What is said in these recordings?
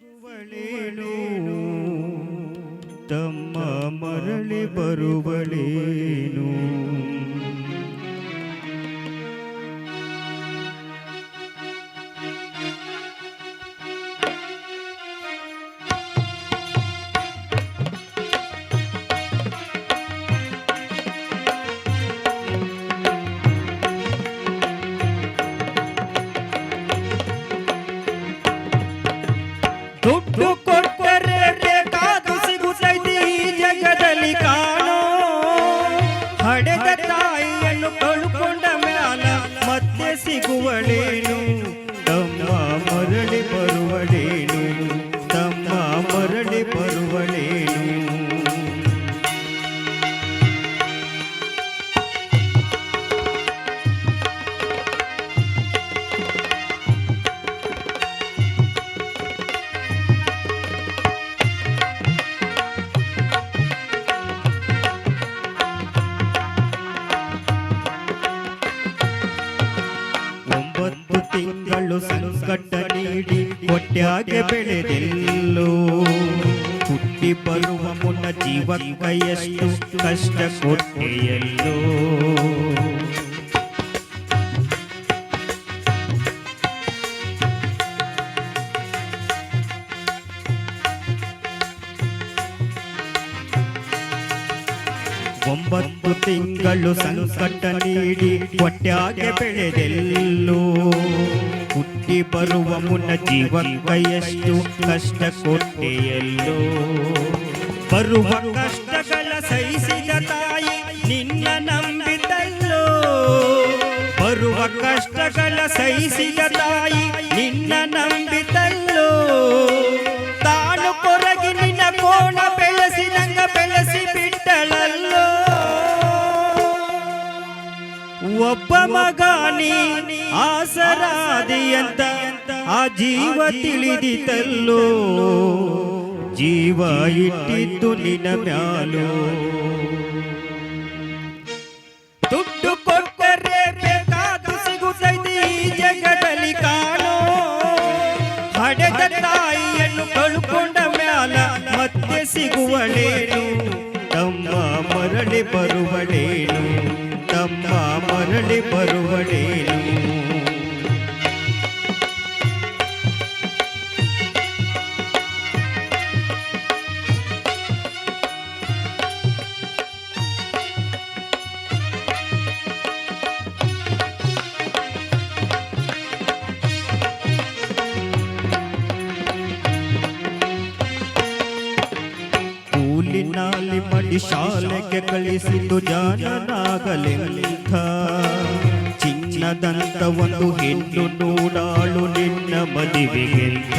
ಸಿಗುವಳೇನು ತಮ್ಮ ಮರಳಿ ಬರುವಳೇನು ದುಡ್ಡು ಕೊಟ್ಟರೆ ಬೇಕಾದು ಸಿಗುತ್ತೈತಿ ಈ ಜಗದಲ್ಲಿ ಕಾಣೋ ಹಡೆದ ತಾಯಿಯನ್ನು ಕಳ್ಕೊಂಡ ಮ್ಯಾಲ ಮತ್ತೆ ಸಿಗುವಳೇನು ತಮ್ಮ ಮರಳಿ ಬರುವಳೇನು ತಮ್ಮ ಮರಳಿ ಬರುವಳೇನು ತಿಂಗಳು ಸಂಕಟ ನೀಡಿ ಹೊಟ್ಯಾಗೆ ಬೆಳೆದೆಲ್ಲೋ ಹುಟ್ಟಿ ಬರುವ ಮುನ್ನ ಜೀವಕ್ಕೆ ಎಷ್ಟು ಕಷ್ಟ ಕೊಟ್ಟೆಯಲ್ಲೋ ಒಂಬತ್ತು ತಿಂಗಳು ಸಂಕಟ ನೀಡಿ ಹೊಟ್ಯಾಗೆ ಬೆಳೆದೆಲ್ಲೋ ಹುಟ್ಟಿ ಬರುವ ಮುನ್ನ ಜೀವಕ್ಕೆ ಎಷ್ಟು ಕಷ್ಟ ಕೊಟ್ಟೆಯಲ್ಲೋ ಬರುವ ಕಷ್ಟಗಳ ಸಹಿಸಿದ ತಾಯಿ ನಿನ್ನ ನಂಬಿದಲ್ಲೋ ಬರುವ ಕಷ್ಟಗಳ ಸಹಿಸಿದ ತಾಯಿ ನಿನ್ನ ನಂಬಿದಲ್ಲೋ ತಾನು ಕೊರಗಿ ನಿನ್ನ ಕೋಣ ಬೆಳೆಸಿದಂಗ ಬೆಳೆಸಿ ಬಿಟ್ಟಳಲ್ಲೋ ಒಬ್ಬ ಮಗನಿ ಆಸರಾದಿಯಂತ ಆ ಜೀವ ತಿಳಿದಿತಲ್ಲೋ ಜೀವ ಇಟ್ಟಿದ್ದು ನಿನ್ನ ಮ್ಯಾಲೋ ದುಡ್ಡು ಕೊಟ್ಟರೆ ಬೇಕಾದು ಸಿಗುತ್ತೈತಿ ಈ ಜಗದಲ್ಲಿ ಕಾಣೋ ಹಡೆದ ತಾಯಿಯನ್ನು ಕಳ್ಕೊಂಡ ಮ್ಯಾಲ ಮತ್ತೆ ಸಿಗುವಳೇನು ತಮ್ಮ ಮರಳಿ ಬರುವಳೇನು ತಮ್ಮ ಮರಳಿ ಬರುವಳೇನು ಕೂಲಿನಾಲಿ ಮಾಡಿ ಶಾಲೆಗೆ ಕಳಿಸಿತು ಜಾನನಾಗಲೆಂಥ ಚಿನ್ನದಂತ ಒಂದು ಹೆಣ್ಣು ನೋಡಾಳು ನಿನ್ನ ಮದುವೆಗೆಂತ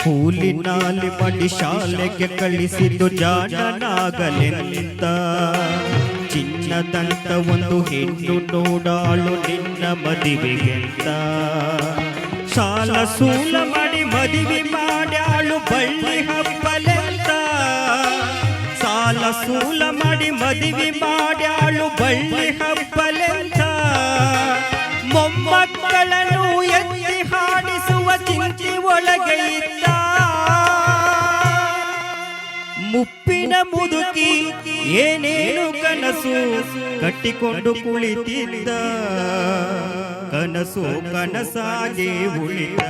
ಕೂಲಿನಾಲಿ ಮಾಡಿ ಶಾಲೆಗೆ ಕಳಿಸಿದ್ದು ಜಾಣನಾಗಲೆಂತ ಚಿನ್ನದಂತ ಒಂದು ಹೆಣ್ಣು ನೋಡಾಳು ನಿನ್ನ ಮದುವೆಗೆಂತ ಸಾಲ ಸೂಲ ಮಾಡಿ ಮದುವೆ ಮಾಡ್ಯಾಳು ಬಳ್ಳಿ ಹಬ್ಬಲೆಂತ ಸಾಲ ಸೂಲ ಮಾಡಿ ಮದುವೆ ಮಾಡ್ಯಾಳು ಬಳ್ಳಿ ಹಬ್ಬಲೆಂತ ಮೊಮ್ಮಕ್ಕಳನ್ನು ಎತ್ತಿ ಹಾಡಿಸುವ ಚಿಂತೆ ಒಳಗೆ ಇದ್ದ ಮುಪ್ಪಿನ ಮುದುಕಿ ಏನೇನು ಕನಸು ಕಟ್ಟಿಕೊಂಡು ಕುಳಿತಿದ್ದ ಕನಸು ಕನಸಾಗೆ ಉಳಿದ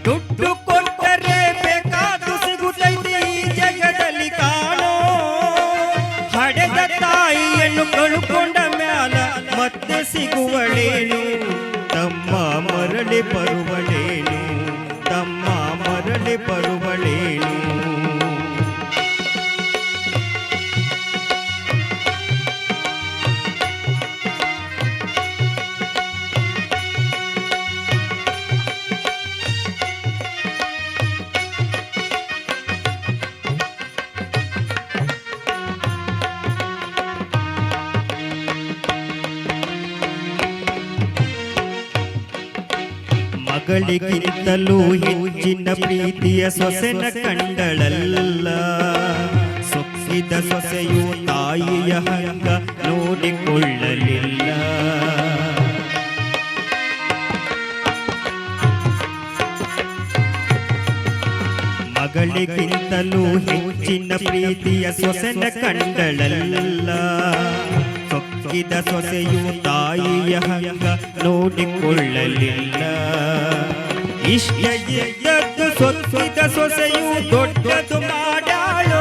ದುಡ್ಡು ಕೊಟ್ಟರೆ ಬೇಕಾದು ಸಿಗುತ್ತೈತಿ ಈ ಜಗದಲ್ಲಿ ಕಾಣೋ ಹಡೆದ ತಾಯಿಯನ್ನು ಕಳ್ಕೊಂಡ ಮ್ಯಾಲ ಮತ್ತೆ ಸಿಗುವಳೇನು ತಮ್ಮ ಮರಳಿ ಬರುವಳೇನು ತಮ್ಮ ಮರಳಿ ಬರುವಳೇನು ಮಗಳಿಗಿಂತಲೂ ಹೆಚ್ಚಿನ ಪ್ರೀತಿಯ ಸೊಸೆನ ಕಂಡಳಲ್ಲ. ಸೊಕ್ಕಿದ ಸೊಸೆಯು ತಾಯಿಯ ಹಂಗ ನೋಡಿಕೊಳ್ಳಲಿಲ್ಲ. ಮಗಳಿಗಿಂತಲೂ ಹೆಚ್ಚಿನ ಪ್ರೀತಿಯ ಸೊಸೆನ ಕಂಡಳಲ್ಲ. ಸೊಕ್ಕಿದ ಸೊಸೆಯು ತಾಯಿಯ ಹಂಗ ನೋಡಿಕೊಳ್ಳಲಿಲ್ಲ. ಇಷ್ಟ ಇದ್ದದ್ದು ಸೊಕ್ಕಿದ ಸೊಸೆಯು ದೊಡ್ಡದು ಮಾಡಾಳೋ.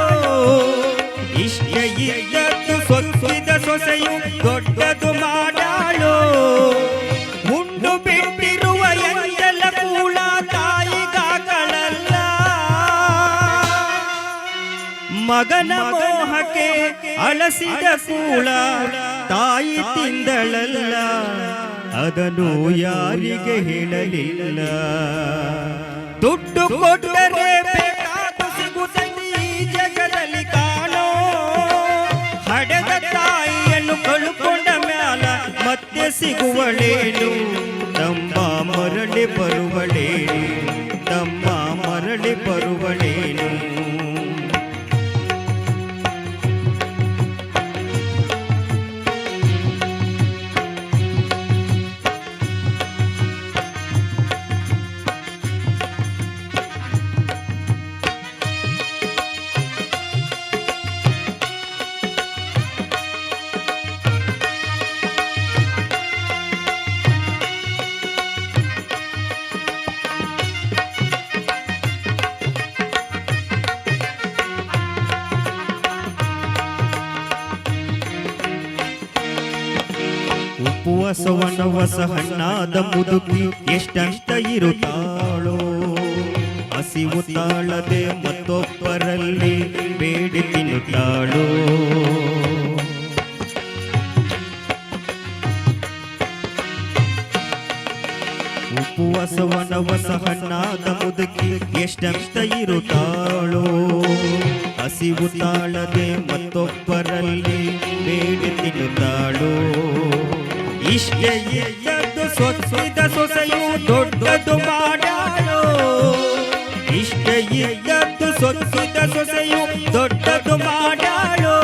ಇಷ್ಟ ಇದ್ದದ್ದು ಸೊಕ್ಕಿದ ಸೊಸೆಯು ದೊಡ್ಡದು ಮಾಡಾಳೋ. ಉಂಡು ಬಿಟ್ಟಿರುವ ಎಂಜಲ ಕೂಳ ತಾಯಿಗಾಗಳಲ್ಲ. ಮಗನ ಮೋಹಕ್ಕೆ ಅಳಸಿದ ಕೂಳ ತಾಯಿ ತಿಂದಳಲ್ಲ. ಅದನ್ನು ಯಾರಿಗೆ ಹೇಳಲಿಲ್ಲ. ದುಡ್ಡು ಕೊಟ್ಟರೆ ಬೇಕಾದ ಸಿಗುತ್ತದೆ ಈ ಜಗದಲ್ಲಿ ಕಾಣೋ. ಹಡೆದ ತಾಯಿಯನ್ನು ಕಳುಕೊಂಡ ಮ್ಯಾಲ ಮತ್ತೆ ಸಿಗುವಳೇನು. ತಮ್ಮ ಮರಳಿ ಬರುವಳೇನು. ತಮ್ಮ ಮರಳಿ ಬರುವಳೇನು. ಉಪವಾಸ ವನವಾಸ ಹಣ್ಣಾದ ಮುದುಕಿ ಎಷ್ಟಂತ ಇರುತ್ತಾಳೋ. ಹಸಿವು ತಾಳದೆ ಮತ್ತೊಬ್ಬರಲ್ಲಿ ಬೇಡಿ ತಿನ್ನುತ್ತಾಳೋ. ಉಪವಾಸ ವನವಾಸ ಹಣ್ಣಾದ ಮುದುಕಿ ಎಷ್ಟಂತ ಇರುತ್ತಾಳೋ. ಹಸಿವು ತಾಳದೆ ಮತ್ತೊಬ್ಬರಲ್ಲಿ ಬೇಡಿ ತಿನ್ನುತ್ತಾಳೋ. ಇಷ್ಟ ಇದ್ದದ್ದು ಸೊಕ್ಕಿದ ಸೊಸೆಯು ದೊಡ್ಡದು ಮಾಡಾಳೋ. ಇಷ್ಟ ಇದ್ದದ್ದು ಸೊಕ್ಕಿದ ಸೊಸೆಯು ದೊಡ್ಡದು ಮಾಡಾಳೋ.